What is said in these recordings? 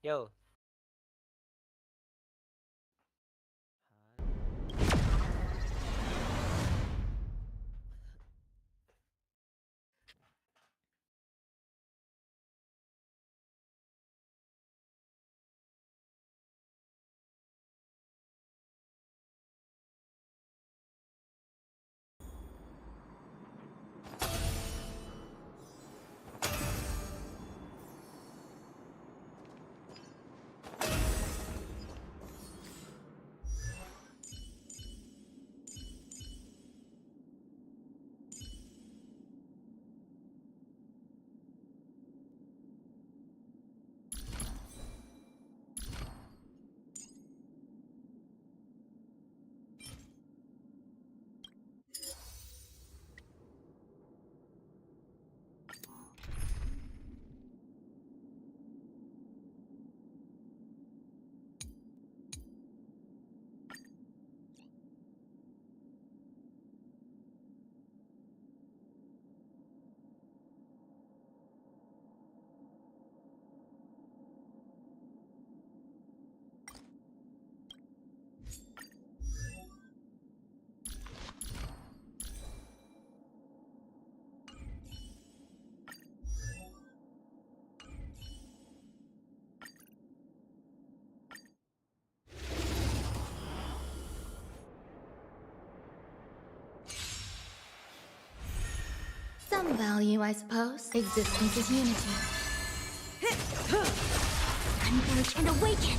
Yo. Some value, I suppose. Existence is unity. Converge and awaken!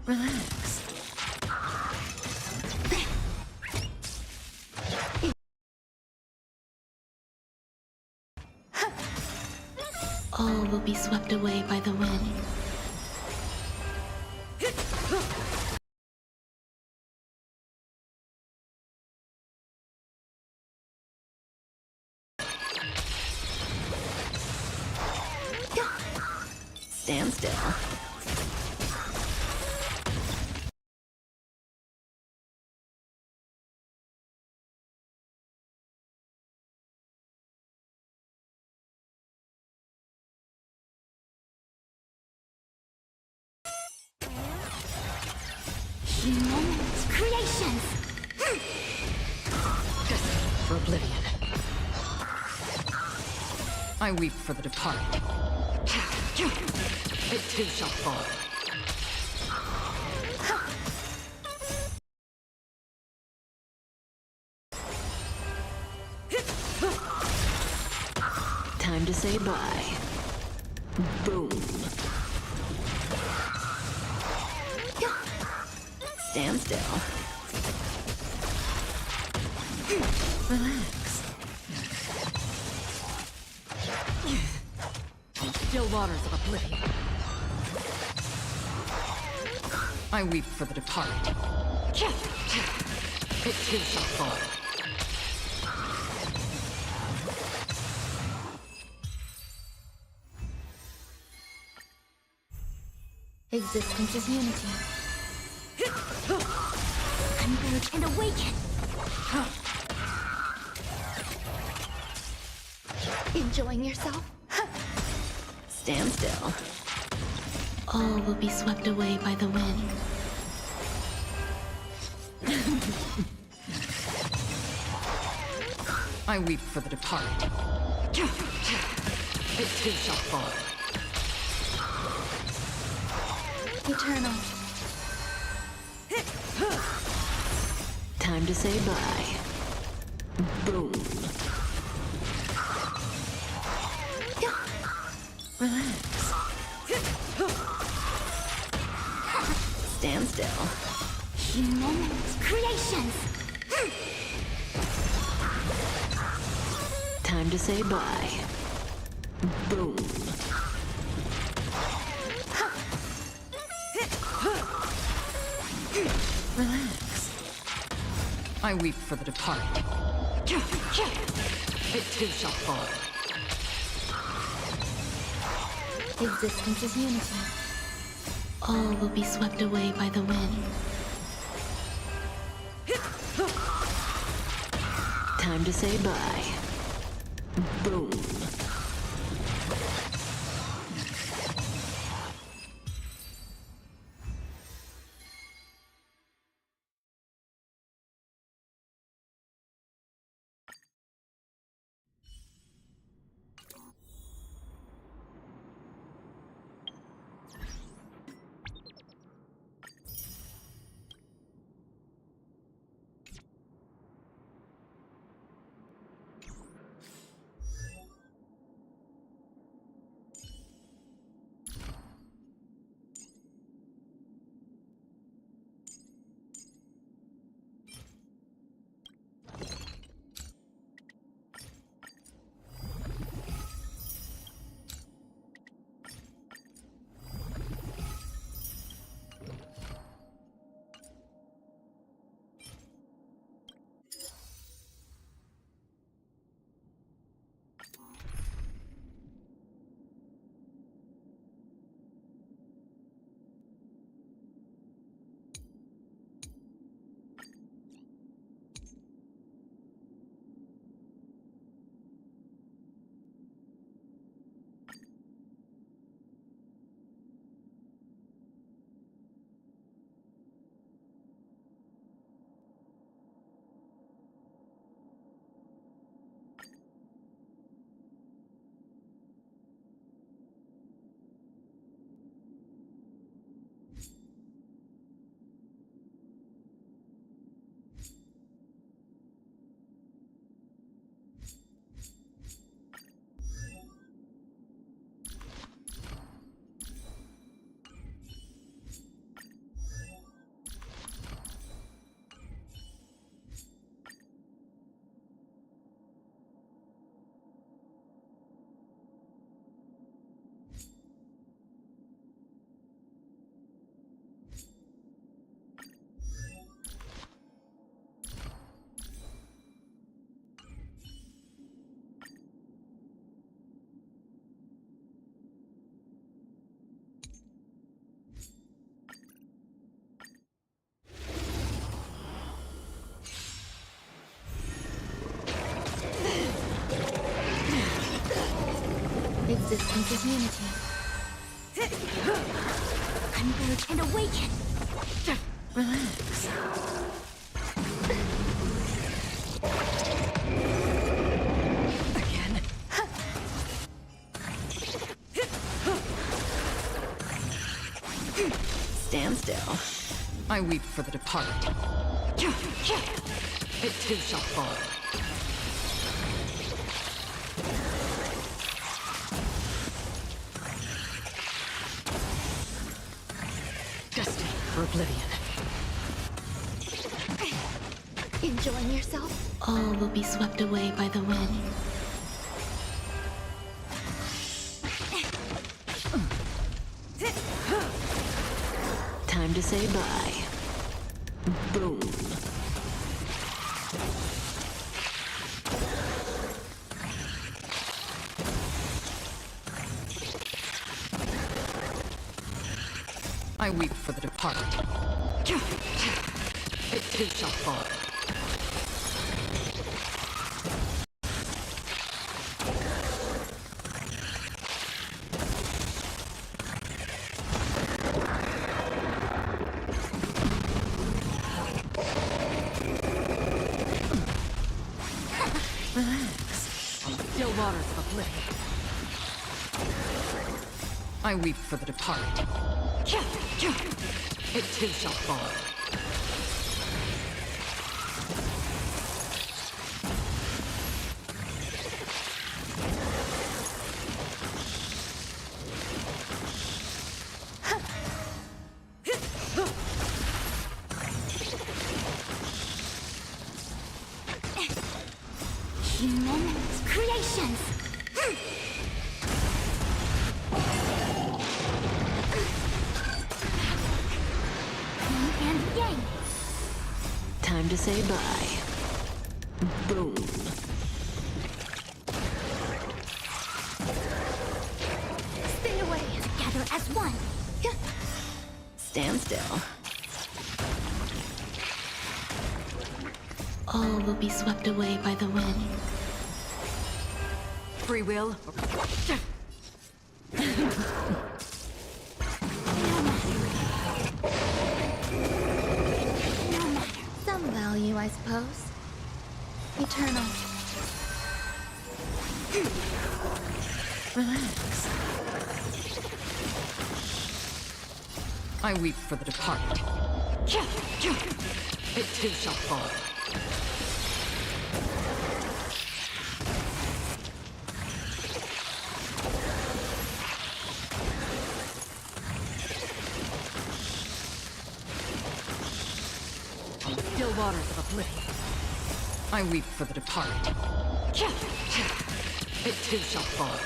Relax. All will be swept away by the wind. Stand still. Humans, creations! For oblivion. I weep for the departed. It too shall fall. Time to say bye. Boom. Stand still. Relax. Still waters of oblivion. I weep for the departed. It too shall fall. Existence is unity. Converge and awaken! Enjoying yourself? Stand still. All will be swept away by the wind. I weep for the departed. It too shall fall. Eternal. Time to say bye. Boom. Relax. Stand still. Humans, creations. Time to say bye. Boom. Relax. I weep for the departed. It too shall fall. Existence is unity. All will be swept away by the wind. Time to say bye. Boom. Resistance is unity. Converge and awaken. Relax. Again. Stand still. I weep for the departed. It too shall fall. Destined for oblivion. Enjoying yourself? All will be swept away by the wind. Time to say bye. Boom. I weep for the departed. It too shall fall. Relax. On still waters of oblivion. I weep for the departed. It too shall fall. Human creations. Yin and yang. Time to say bye. Boom. Stay away. Together as one. Stand still. All will be swept away by the wind. Free will. No matter. Some value, I suppose. Eternal. Relax. I weep for the departed. It too shall fall. On still waters of oblivion. I weep for the departed. It too shall fall.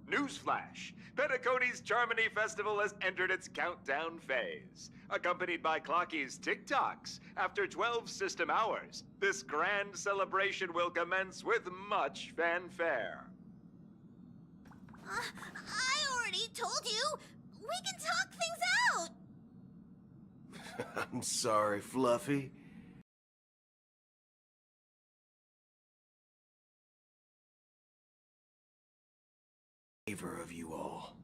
Newsflash! Penacony's Charmony Festival has entered its countdown phase. Accompanied by Clocky's TikToks, after 12 system hours, this grand celebration will commence with much fanfare. I already told you! We can talk things out! I'm sorry, Fluffy. Favor of you all.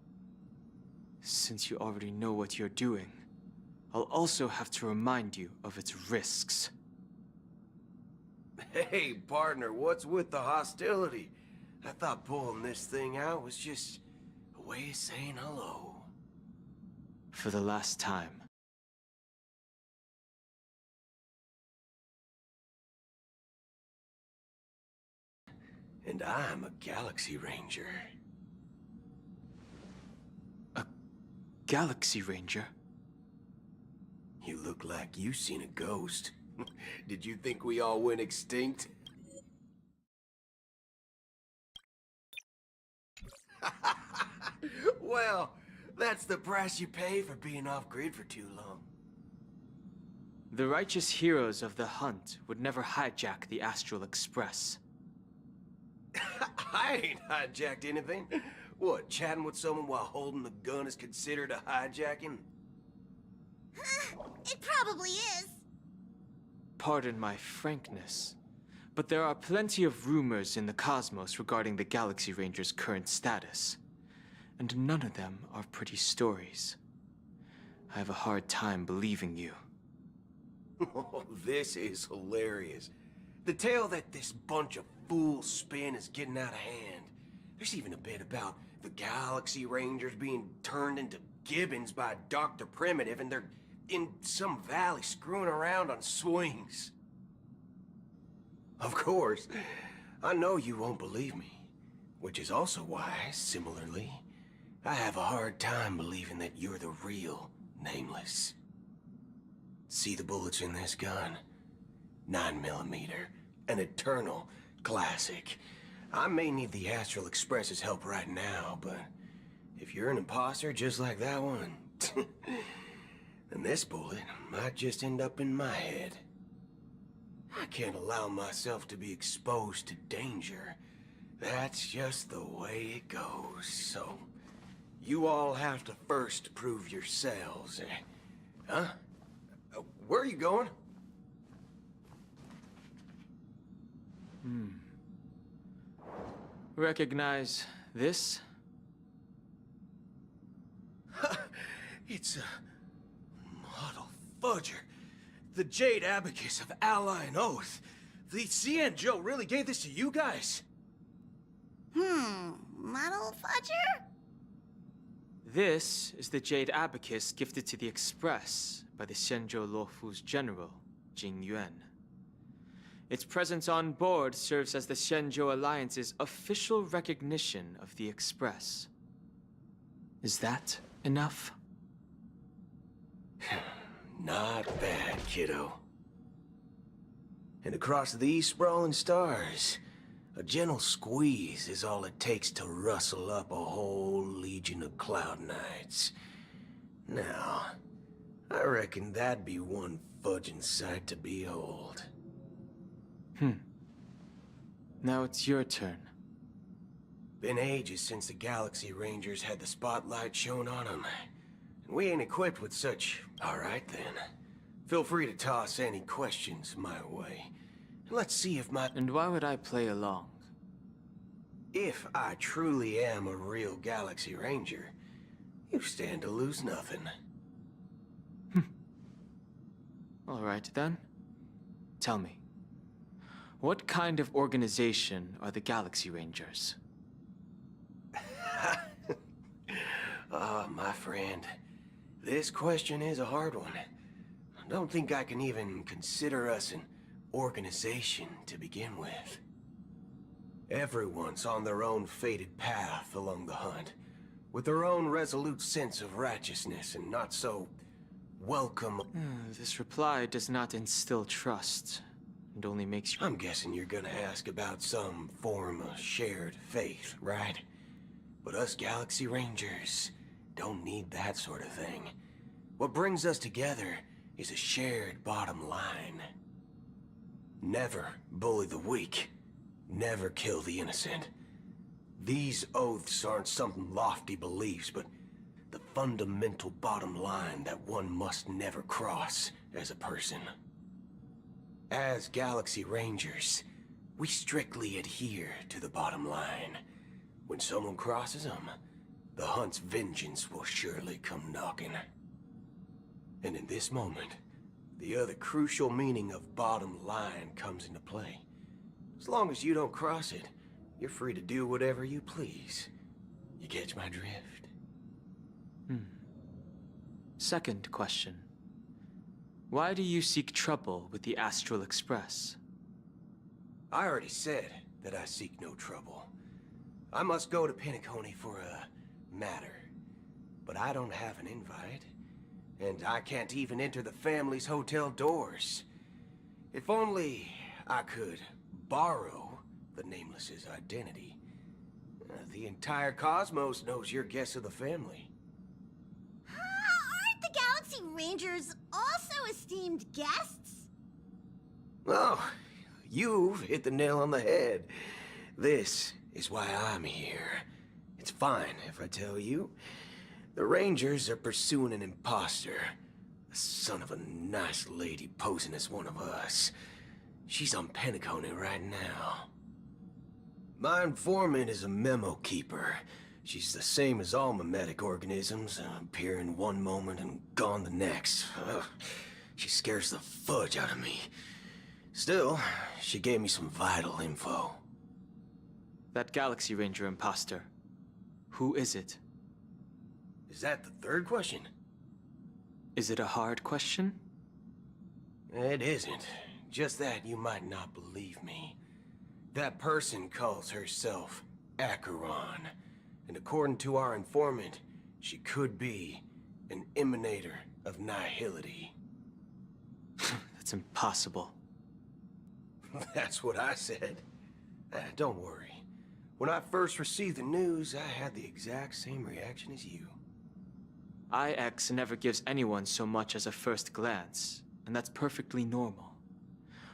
Since you already know what you're doing, I'll also have to remind you of its risks. Hey, partner, what's with the hostility? I thought pulling this thing out was just a way of saying hello. For the last time. And I'm a Galaxy Ranger. Galaxy Ranger? You look like you seen a ghost. Did you think we all went extinct? Well, that's the price you pay for being off-grid for too long. The righteous heroes of the hunt would never hijack the Astral Express. I ain't hijacked anything. What, chatting with someone while holding the gun is considered a hijacking? It probably is. Pardon my frankness, but there are plenty of rumors in the cosmos regarding the Galaxy Ranger's current status, and none of them are pretty stories. I have a hard time believing you. Oh, this is hilarious. The tale that this bunch of fools spin is getting out of hand. There's even a bit about the Galaxy Rangers being turned into gibbons by Dr. Primitive, and they're in some valley screwing around on swings. Of course, I know you won't believe me, which is also why, similarly, I have a hard time believing that you're the real Nameless. See the bullets in this gun? 9mm, an eternal classic. I may need the Astral Express's help right now, but if you're an imposter just like that one, then this bullet might just end up in my head. I can't allow myself to be exposed to danger. That's just the way it goes, so you all have to first prove yourselves. Huh? Where are you going? Recognize this? It's a model fudger. The Jade Abacus of Ally and Oath. The CN Joe really gave this to you guys? Model fudger? This is the Jade Abacus gifted to the Express by the Xianzhou Luofu's general, Jing Yuan. Its presence on board serves as the Xianzhou Alliance's official recognition of the Express. Is that enough? Not bad, kiddo. And across these sprawling stars, a gentle squeeze is all it takes to rustle up a whole legion of Cloud Knights. Now, I reckon that'd be one fudging sight to behold. Now it's your turn. Been ages since the Galaxy Rangers had the spotlight shown on them. And we ain't equipped with such... Alright then. Feel free to toss any questions my way. And let's see if my... And why would I play along? If I truly am a real Galaxy Ranger, you stand to lose nothing. Alright then. Tell me. What kind of organization are the Galaxy Rangers? My friend. This question is a hard one. I don't think I can even consider us an organization to begin with. Everyone's on their own fated path along the hunt, with their own resolute sense of righteousness and not so welcome. This reply does not instill trust. It only makes you... I'm guessing you're gonna ask about some form of shared faith, right? But us Galaxy Rangers don't need that sort of thing. What brings us together is a shared bottom line. Never bully the weak. Never kill the innocent. These oaths aren't some lofty beliefs, but the fundamental bottom line that one must never cross as a person. As Galaxy Rangers, we strictly adhere to the bottom line. When someone crosses them, the hunt's vengeance will surely come knocking. And in this moment, the other crucial meaning of bottom line comes into play. As long as you don't cross it, you're free to do whatever you please. You catch my drift? Second question. Why do you seek trouble with the Astral Express? I already said that I seek no trouble. I must go to Penacony for a matter. But I don't have an invite. And I can't even enter the family's hotel doors. If only I could borrow the Nameless's identity. The entire cosmos knows you're guests of the family. Aren't the Galaxy Rangers also esteemed guests? Oh, you've hit the nail on the head. This is why I'm here. It's fine if I tell you. The Rangers are pursuing an imposter. A son of a nice lady posing as one of us. She's on Penacony right now. My informant is a memo keeper. She's the same as all mimetic organisms, appearing one moment and gone the next. She scares the fudge out of me. Still, she gave me some vital info. That Galaxy Ranger imposter. Who is it? Is that the third question? Is it a hard question? It isn't. Just that you might not believe me. That person calls herself Acheron. And according to our informant, she could be an emanator of nihility. That's impossible. That's what I said. Don't worry. When I first received the news, I had the exact same reaction as you. IX never gives anyone so much as a first glance, and that's perfectly normal.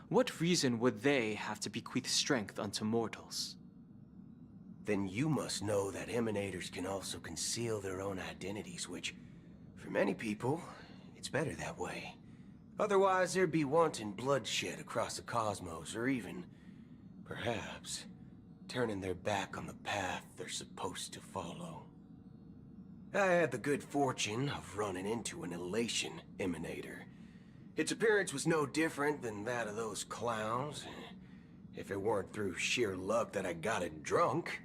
What reason would they have to bequeath strength unto mortals? Then you must know that emanators can also conceal their own identities, which, for many people, it's better that way. Otherwise, there'd be wanton bloodshed across the cosmos, or even, perhaps, turning their back on the path they're supposed to follow. I had the good fortune of running into an elation emanator. Its appearance was no different than that of those clowns. If it weren't through sheer luck that I got it drunk,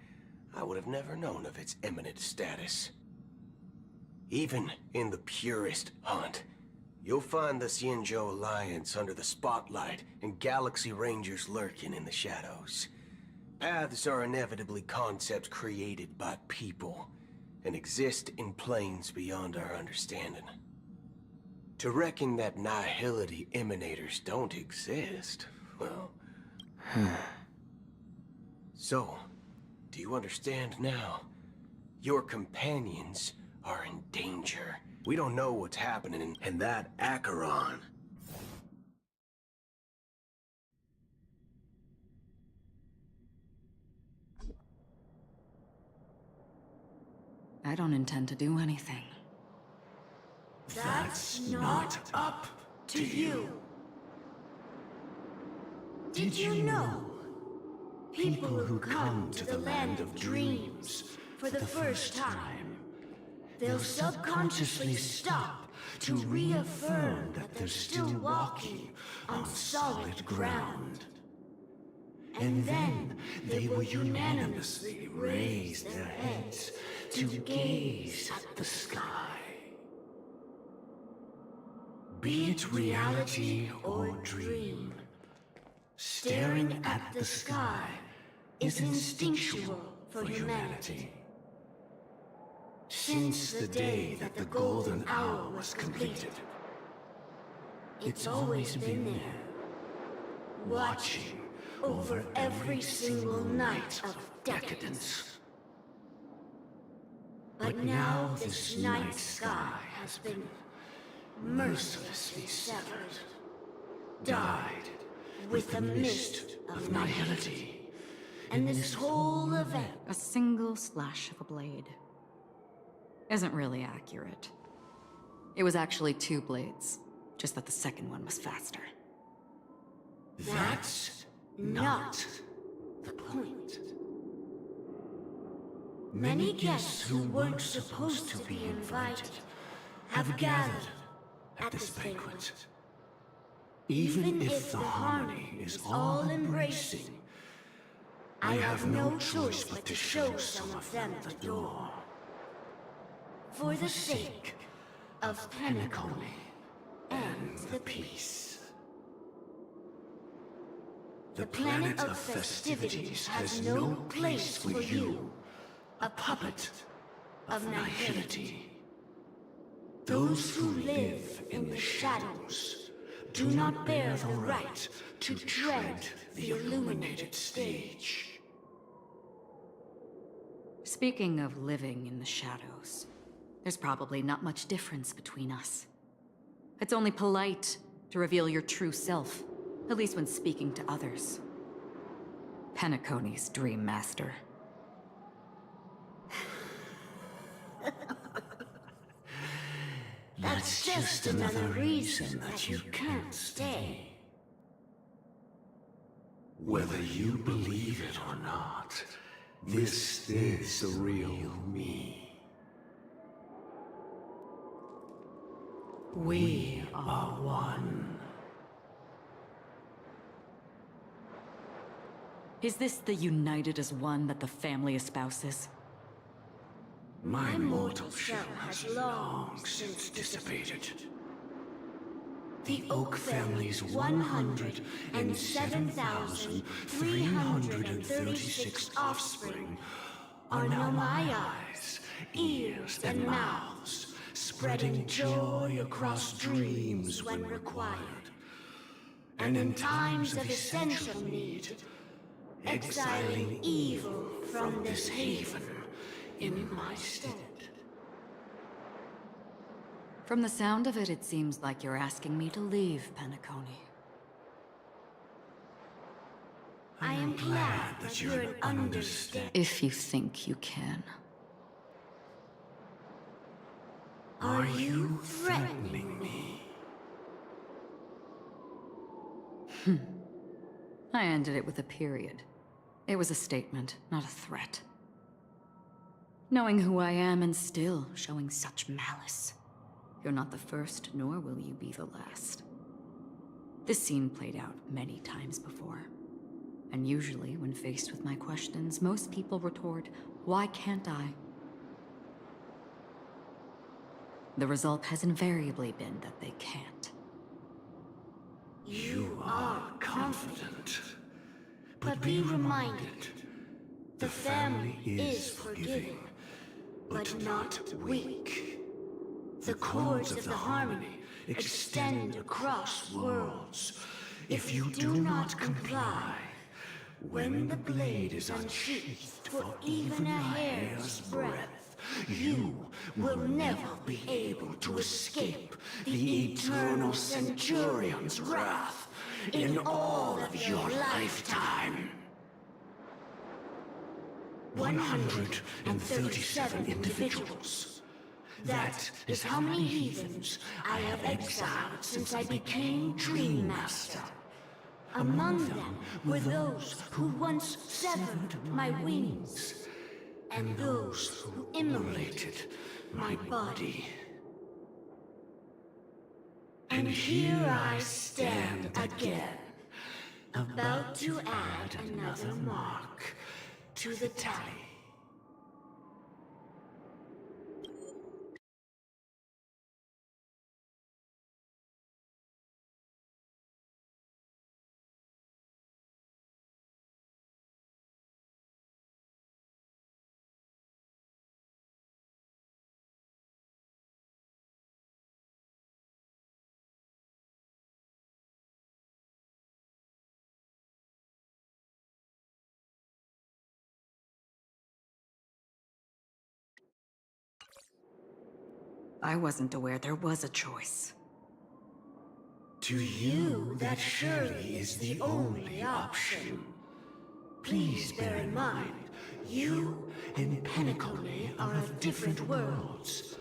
I would have never known of its eminent status. Even in the purest hunt, you'll find the Xianzhou Alliance under the spotlight and Galaxy Rangers lurking in the shadows. Paths are inevitably concepts created by people and exist in planes beyond our understanding. To reckon that nihility emanators don't exist, well... So, do you understand now? Your companions are in danger. We don't know what's happening, and that Acheron... I don't intend to do anything. That's not up to you. Did you know? People who come to the land of dreams for the first time, they'll subconsciously stop to reaffirm that they're still walking on solid ground. And then they will unanimously raise their heads to gaze at the sky. Be it reality or dream, staring at the sky is instinctual for humanity. Since the day that the golden hour was completed, it's always been there, watching over every single night of decadence. But now this night sky has been mercilessly severed, dyed with the mist of nihility, and this whole event... A single slash of a blade isn't really accurate. It was actually 2 blades, just that the second one was faster. That's not the point. Many guests who weren't supposed to be invited have gathered at this banquet. Even if the harmony is all-embracing, I have no choice but to show some of them the door. For the sake of Penacony and the peace. The planet of festivities has no place for you, a puppet of nihility. Those who live in the shadows do not bear the right to tread the illuminated stage. Speaking of living in the shadows, there's probably not much difference between us. It's only polite to reveal your true self, at least when speaking to others. Penacony's Dream Master. That's just another reason that you can't stay. Whether you believe it or not, this is the real me. We are one. Is this the united as one that the family espouses? My mortal shell has long since dissipated. The Oak family's 107,336 offspring are now my eyes, ears, and mouths, spreading joy across dreams when required, and in times of essential need, exiling evil from this haven in my stead. From the sound of it, it seems like you're asking me to leave Penacony. I am glad that you're an understanding. If you think you can. Are you threatening me? I ended it with a period. It was a statement, not a threat. Knowing who I am and still showing such malice. You're not the first, nor will you be the last. This scene played out many times before. And usually, when faced with my questions, most people retort, "Why can't I?" The result has invariably been that they can't. You are confident. But be reminded, the family is forgiving, but not weak. The cords of the harmony extend across worlds. If you do not comply, when the blade is unsheathed for even a hair's breadth, you will never be able to escape the eternal Centurion's wrath in all of your lifetime. 137 individuals. That is how many heathens I have exiled since I became Dream Master. Among them were those who once severed my wings, and those who immolated my body. And here I stand again, about to add another mark to the tally. I wasn't aware there was a choice. To you, that surely is the only option. Please bear in mind, you and Penacony are of different worlds.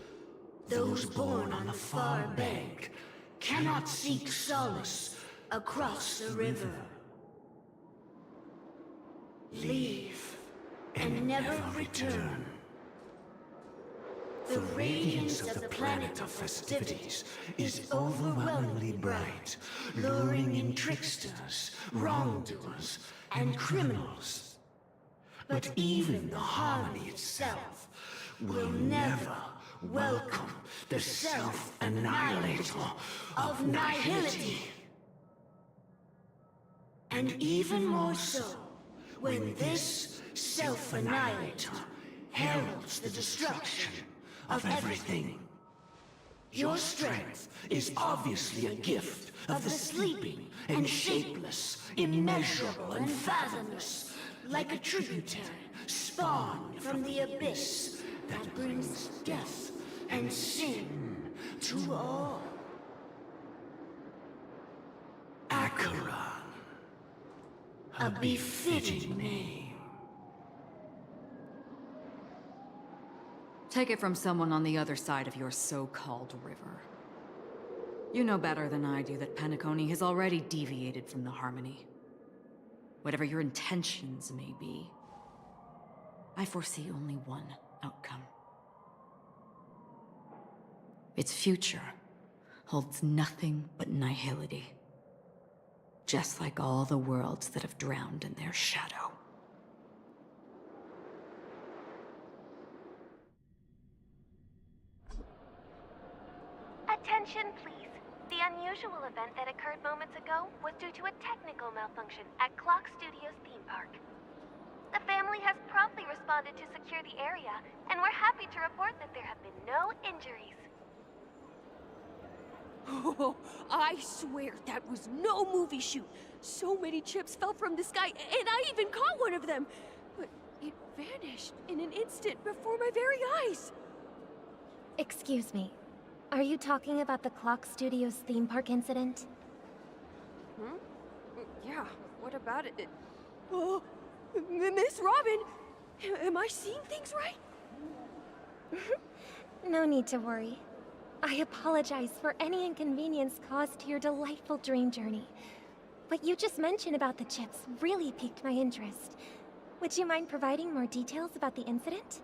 Those born on the far bank cannot seek solace across the river. Leave and never return. The radiance of the planet of festivities is overwhelmingly bright, luring in tricksters, wrongdoers, and criminals. But even the harmony itself will never welcome the self-annihilator of nihility. And even more so, when this self-annihilator heralds the destruction of everything. Your strength is obviously a gift of the sleeping and shapeless, immeasurable and fathomless, like a tributary spawned from the abyss that brings death and sin to all. Acheron. A befitting name. Take it from someone on the other side of your so-called river. You know better than I do that Penacony has already deviated from the harmony. Whatever your intentions may be, I foresee only one outcome. Its future holds nothing but nihility. Just like all the worlds that have drowned in their shadow. Attention, please. The unusual event that occurred moments ago was due to a technical malfunction at Clock Studios theme park. The family has promptly responded to secure the area, and we're happy to report that there have been no injuries. Oh, I swear that was no movie shoot. So many chips fell from the sky, and I even caught one of them. But it vanished in an instant before my very eyes. Excuse me. Are you talking about the Clock Studios theme park incident? Hmm? Yeah, what about it? Oh, Miss Robin! Am I seeing things right? No need to worry. I apologize for any inconvenience caused to your delightful dream journey. What you just mentioned about the chips really piqued my interest. Would you mind providing more details about the incident?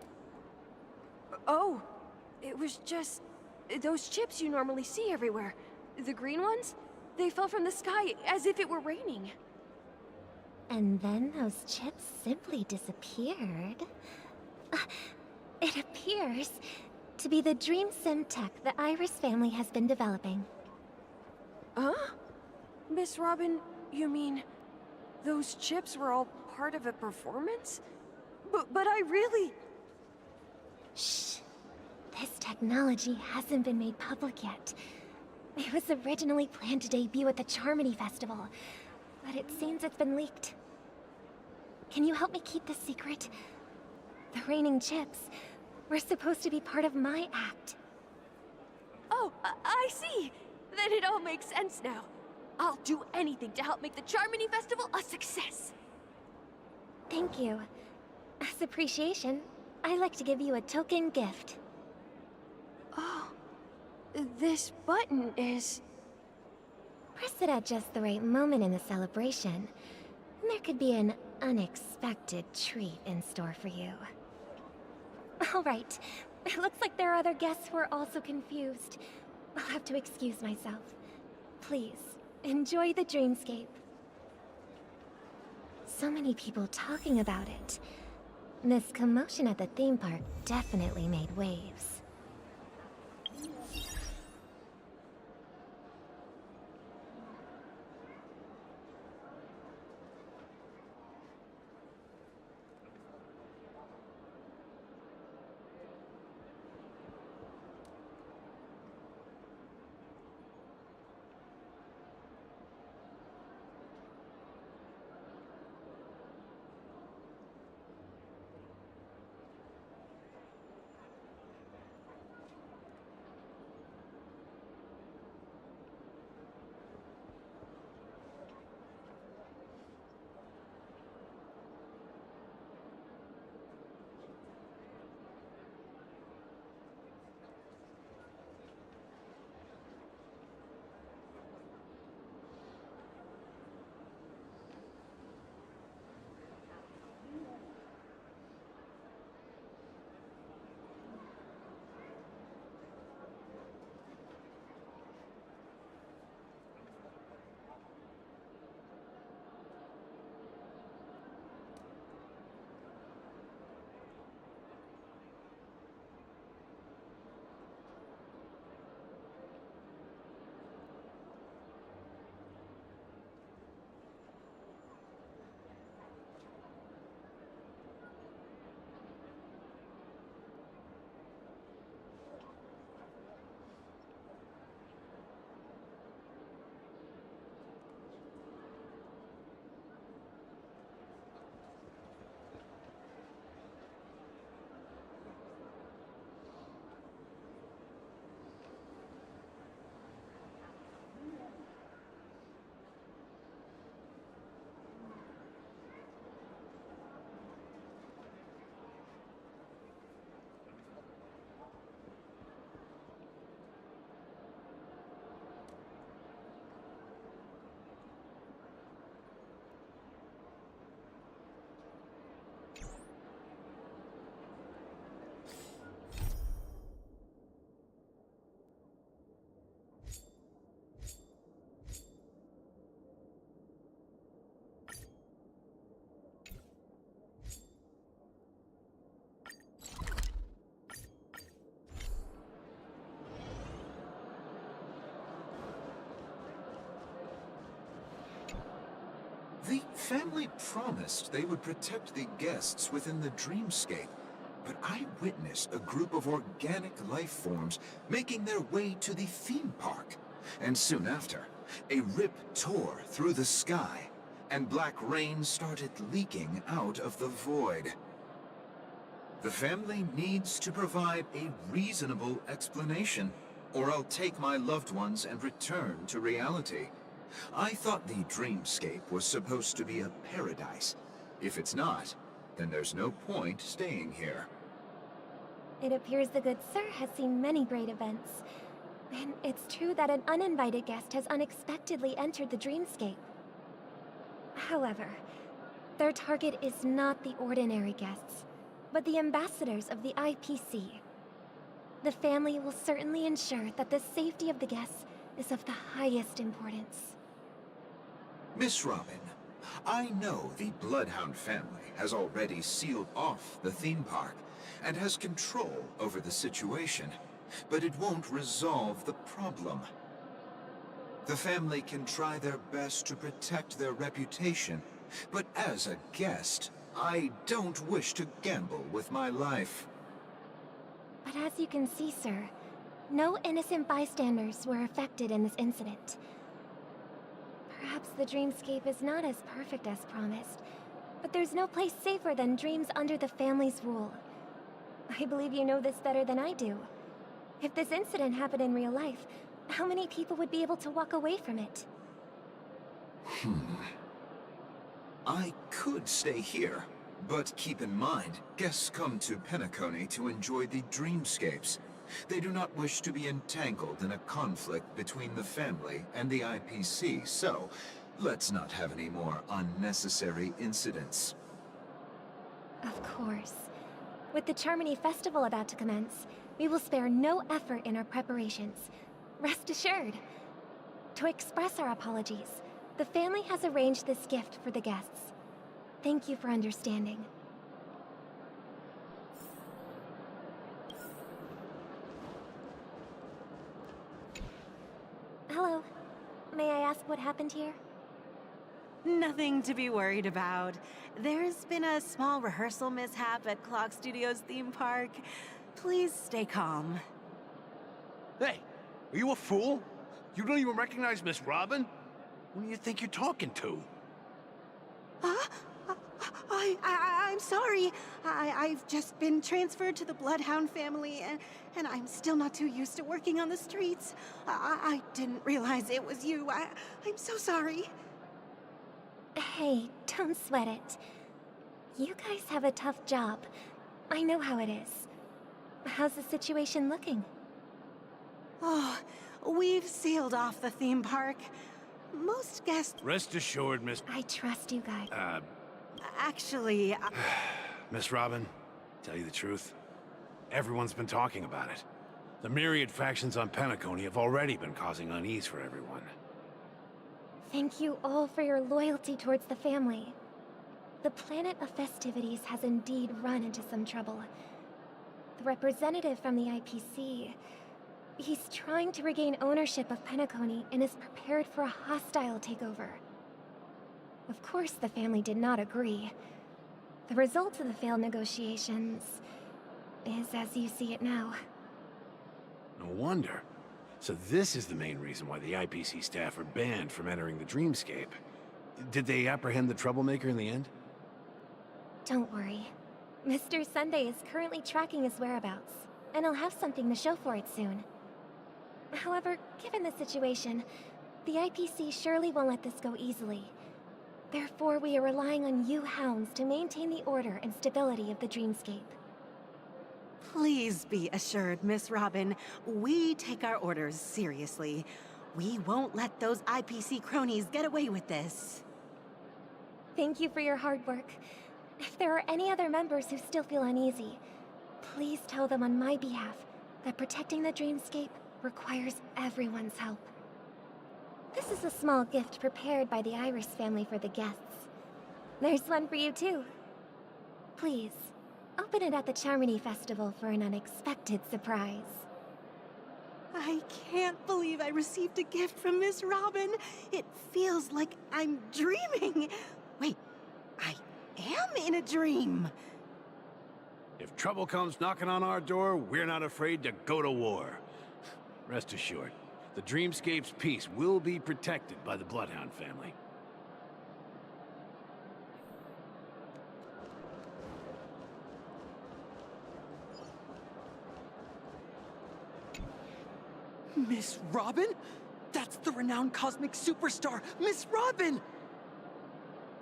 Oh, it was just those chips you normally see everywhere. The green ones? They fell from the sky as if it were raining. And then those chips simply disappeared. It appears to be the dream sim tech the Iris family has been developing. Huh? Miss Robin, you mean those chips were all part of a performance? But I really... Shh. This technology hasn't been made public yet. It was originally planned to debut at the Charmony Festival, but it seems it's been leaked. Can you help me keep this secret? The raining chips were supposed to be part of my act. Oh, I see. Then it all makes sense now. I'll do anything to help make the Charmony Festival a success. Thank you. As appreciation, I'd like to give you a token gift. Oh, this button is... Press it at just the right moment in the celebration, and there could be an unexpected treat in store for you. All right. It looks like there are other guests who are also confused. I'll have to excuse myself. Please, enjoy the dreamscape. So many people talking about it. This commotion at the theme park definitely made waves. The family promised they would protect the guests within the dreamscape, but I witnessed a group of organic life forms making their way to the theme park. And soon after, a rip tore through the sky, and black rain started leaking out of the void. The family needs to provide a reasonable explanation, or I'll take my loved ones and return to reality. I thought the dreamscape was supposed to be a paradise. If it's not, then there's no point staying here. It appears the good sir has seen many great events. And it's true that an uninvited guest has unexpectedly entered the dreamscape. However, their target is not the ordinary guests, but the ambassadors of the IPC. The family will certainly ensure that the safety of the guests is of the highest importance. Miss Robin, I know the Bloodhound family has already sealed off the theme park and has control over the situation, but it won't resolve the problem. The family can try their best to protect their reputation, but as a guest, I don't wish to gamble with my life. But as you can see, sir, no innocent bystanders were affected in this incident. Perhaps the dreamscape is not as perfect as promised, but there's no place safer than dreams under the family's rule. I believe you know this better than I do. If this incident happened in real life, how many people would be able to walk away from it? I could stay here, but keep in mind, guests come to Penacony to enjoy the dreamscapes. They do not wish to be entangled in a conflict between the family and the IPC, so let's not have any more unnecessary incidents. Of course. With the Charmony Festival about to commence, we will spare no effort in our preparations. Rest assured. To express our apologies, the family has arranged this gift for the guests. Thank you for understanding. Hello. May I ask what happened here? Nothing to be worried about. There's been a small rehearsal mishap at Clock Studios theme park. Please stay calm. Hey, are you a fool? You don't even recognize Miss Robin? Who do you think you're talking to? I'm sorry. I've just been transferred to the Bloodhound family, and I'm still not too used to working on the streets. I didn't realize it was you. I'm so sorry. Hey, don't sweat it. You guys have a tough job. I know how it is. How's the situation looking? Oh, we've sealed off the theme park. Most guests... Rest assured, Miss... I trust you guys. Actually... Miss Robin, tell you the truth, everyone's been talking about it. The myriad factions on Penacony have already been causing unease for everyone. Thank you all for your loyalty towards the family. The planet of festivities has indeed run into some trouble. The representative from the IPC... he's trying to regain ownership of Penacony and is prepared for a hostile takeover. Of course, the family did not agree. The result of the failed negotiations is as you see it now. No wonder. So this is the main reason why the IPC staff are banned from entering the dreamscape. Did they apprehend the troublemaker in the end? Don't worry. Mr. Sunday is currently tracking his whereabouts, and he'll have something to show for it soon. However, given the situation, the IPC surely won't let this go easily. Therefore, we are relying on you hounds to maintain the order and stability of the dreamscape. Please be assured, Miss Robin, we take our orders seriously. We won't let those IPC cronies get away with this. Thank you for your hard work. If there are any other members who still feel uneasy, please tell them on my behalf that protecting the dreamscape requires everyone's help. This is a small gift prepared by the Iris family for the guests. There's one for you too. Please, open it at the Charmony Festival for an unexpected surprise. I can't believe I received a gift from Miss Robin. It feels like I'm dreaming. Wait, I am in a dream. If trouble comes knocking on our door, we're not afraid to go to war. Rest assured, the Dreamscape's peace will be protected by the Bloodhound family. Miss Robin? That's the renowned cosmic superstar, Miss Robin!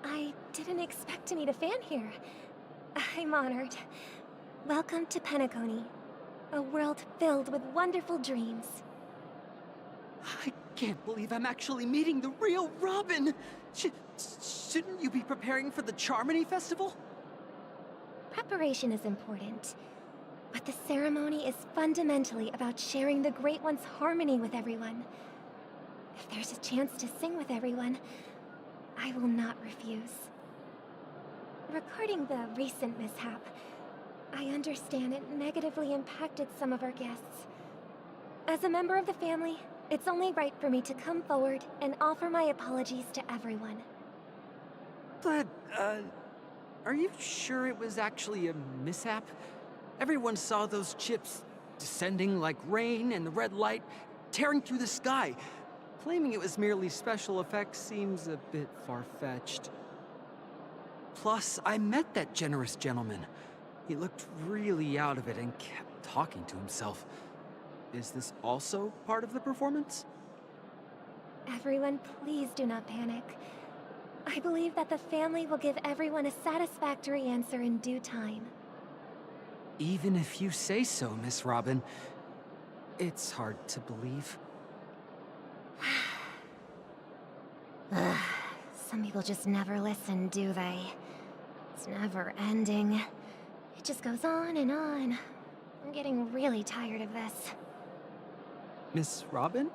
I didn't expect to meet a fan here. I'm honored. Welcome to Penacony, a world filled with wonderful dreams. I can't believe I'm actually meeting the real Robin! Shouldn't you be preparing for the Charmony Festival? Preparation is important, but the ceremony is fundamentally about sharing the Great One's harmony with everyone. If there's a chance to sing with everyone, I will not refuse. Regarding the recent mishap, I understand it negatively impacted some of our guests. As a member of the family, it's only right for me to come forward and offer my apologies to everyone. But, are you sure it was actually a mishap? Everyone saw those chips descending like rain and the red light tearing through the sky. Claiming it was merely special effects seems a bit far-fetched. Plus, I met that generous gentleman. He looked really out of it and kept talking to himself. Is this also part of the performance? Everyone, please do not panic. I believe that the family will give everyone a satisfactory answer in due time. Even if you say so, Miss Robin, it's hard to believe. Some people just never listen, do they? It's never ending. It just goes on and on. I'm getting really tired of this. Miss Robin?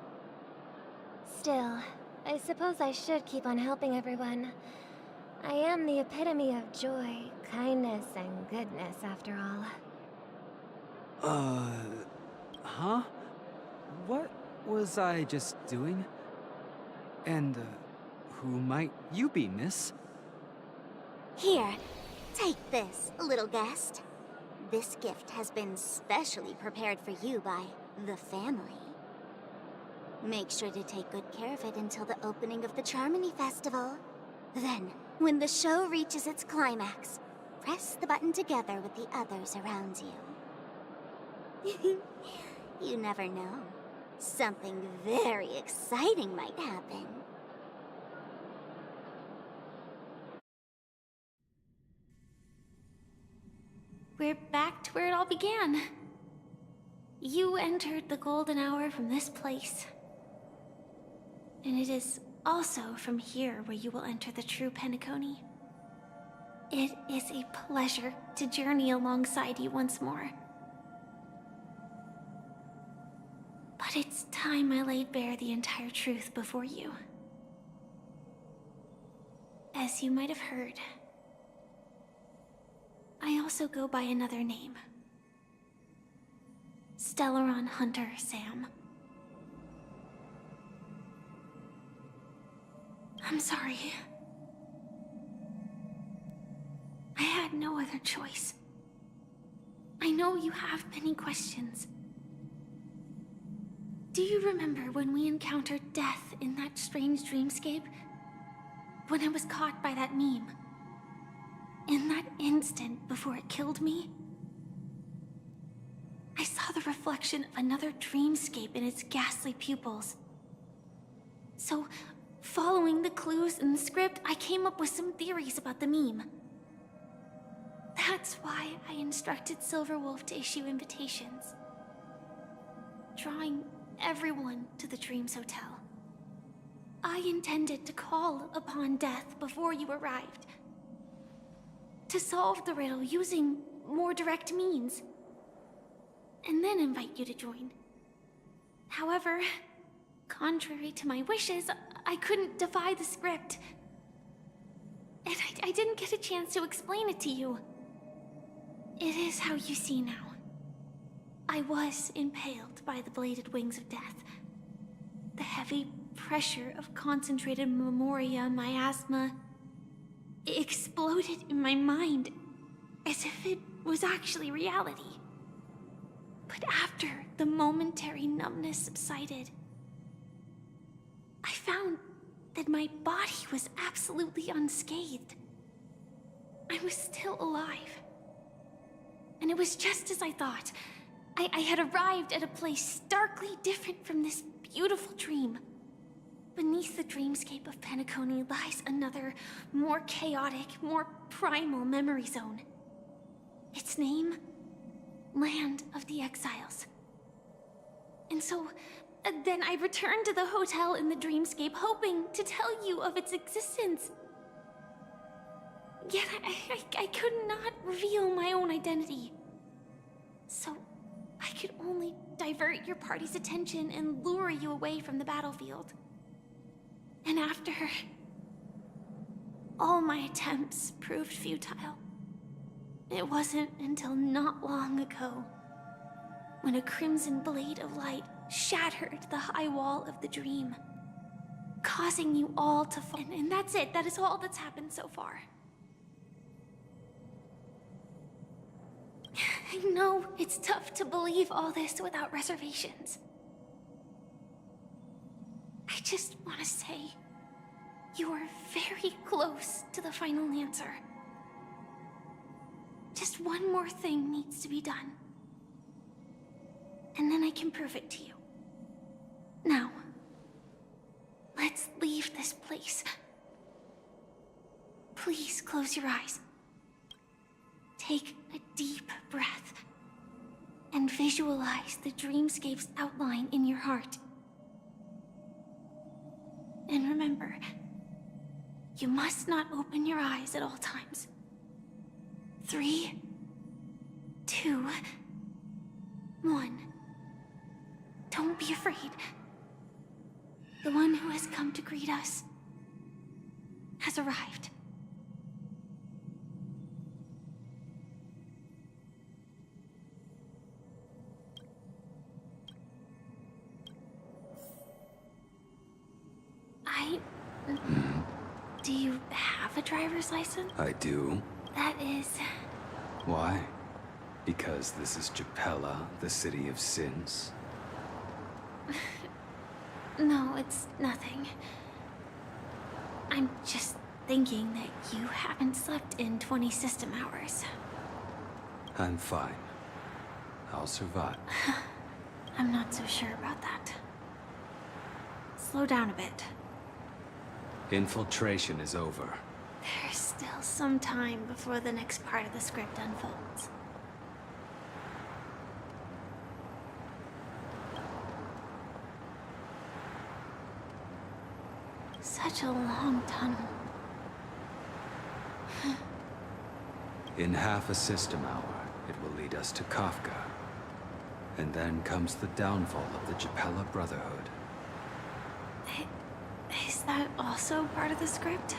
Still, I suppose I should keep on helping everyone. I am the epitome of joy, kindness, and goodness, after all. Huh? What was I just doing? And, who might you be, miss? Here, take this, little guest. This gift has been specially prepared for you by the family. Make sure to take good care of it until the opening of the Charmony Festival. Then, when the show reaches its climax, press the button together with the others around you. You never know. Something very exciting might happen. We're back to where it all began. You entered the golden hour from this place. And it is also from here where you will enter the true Penacony. It is a pleasure to journey alongside you once more. But it's time I laid bare the entire truth before you. As you might have heard, I also go by another name. Stellaron Hunter Sam. I'm sorry. I had no other choice. I know you have many questions. Do you remember when we encountered death in that strange dreamscape? When I was caught by that meme? In that instant before it killed me? I saw the reflection of another dreamscape in its ghastly pupils. So, following the clues in the script, I came up with some theories about the meme. That's why I instructed Silverwolf to issue invitations, drawing everyone to the Dreams Hotel. I intended to call upon death before you arrived, to solve the riddle using more direct means, and then invite you to join. However, contrary to my wishes, I couldn't defy the script. And I didn't get a chance to explain it to you. It is how you see now. I was impaled by the bladed wings of death. The heavy pressure of concentrated memoria, miasma, exploded in my mind as if it was actually reality. But after the momentary numbness subsided, I found that my body was absolutely unscathed. I was still alive. And it was just as I thought. I had arrived at a place starkly different from this beautiful dream. Beneath the dreamscape of Penacony lies another, more chaotic, more primal memory zone. Its name? Land of the Exiles. And so, then I returned to the hotel in the dreamscape, hoping to tell you of its existence. Yet I could not reveal my own identity. So, I could only divert your party's attention and lure you away from the battlefield. And after, all my attempts proved futile. It wasn't until not long ago when a crimson blade of light shattered the high wall of the dream, causing you all to fall. And that's it. That is all that's happened so far. I know it's tough to believe all this without reservations. I just want to say, you are very close to the final answer. Just one more thing needs to be done. And then I can prove it to you. Now, let's leave this place. Please close your eyes. Take a deep breath and visualize the dreamscape's outline in your heart. And remember, you must not open your eyes at all times. 3, 2, 1. Don't be afraid. The one who has come to greet us has arrived. Do you have a driver's license? I do. That is... Why? Because this is Japella, the city of sins? No, it's nothing. I'm just thinking that you haven't slept in 20 system hours. I'm fine. I'll survive. I'm not so sure about that. Slow down a bit. Infiltration is over. There's still some time before the next part of the script unfolds. Such a long tunnel. In half a system hour, it will lead us to Kafka. And then comes the downfall of the Japella Brotherhood. Is that also part of the script?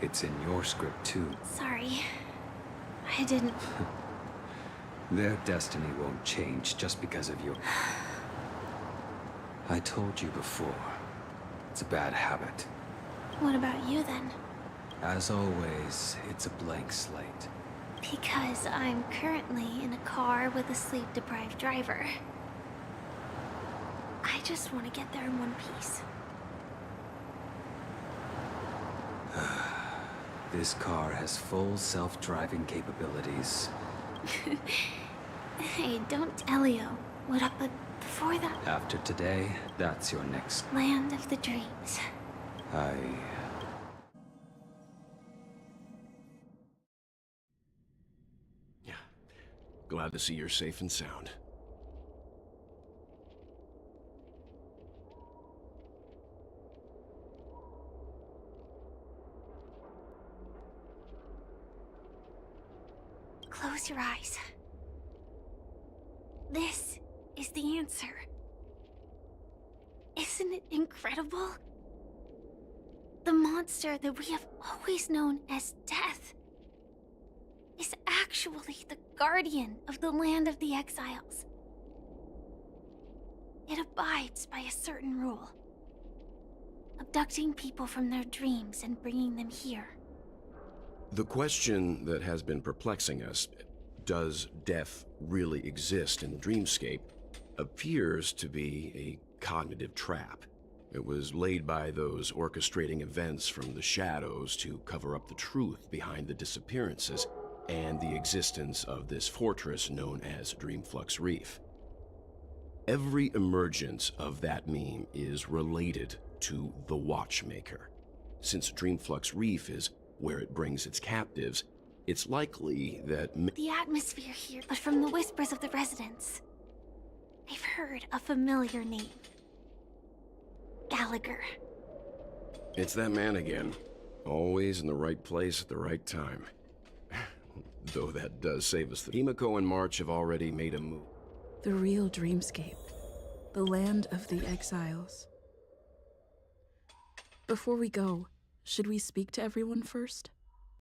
It's in your script too. Sorry. I didn't... Their destiny won't change just because of you. I told you before. It's a bad habit. What about you then? As always, it's a blank slate. Because I'm currently in a car with a sleep-deprived driver. I just want to get there in one piece. This car has full self-driving capabilities. Hey, don't Elio. What up, but before that... After today, that's your next... Land of the dreams. Yeah. Glad to see you're safe and sound. Close your eyes. This is the answer. Isn't it incredible? The monster that we have always known as Death is actually the guardian of the Land of the Exiles. It abides by a certain rule. Abducting people from their dreams and bringing them here. The question that has been perplexing us, does death really exist in the dreamscape, appears to be a cognitive trap. It was laid by those orchestrating events from the shadows to cover up the truth behind the disappearances and the existence of this fortress known as Dreamflux Reef. Every emergence of that meme is related to the Watchmaker. Since Dreamflux Reef is where it brings its captives, it's likely that the atmosphere here, but from the whispers of the residents, I've heard a familiar name. Gallagher. It's that man again. Always in the right place at the right time. Though that does save us. Himiko and March have already made a move. The real dreamscape. The land of the exiles. Before we go, should we speak to everyone first?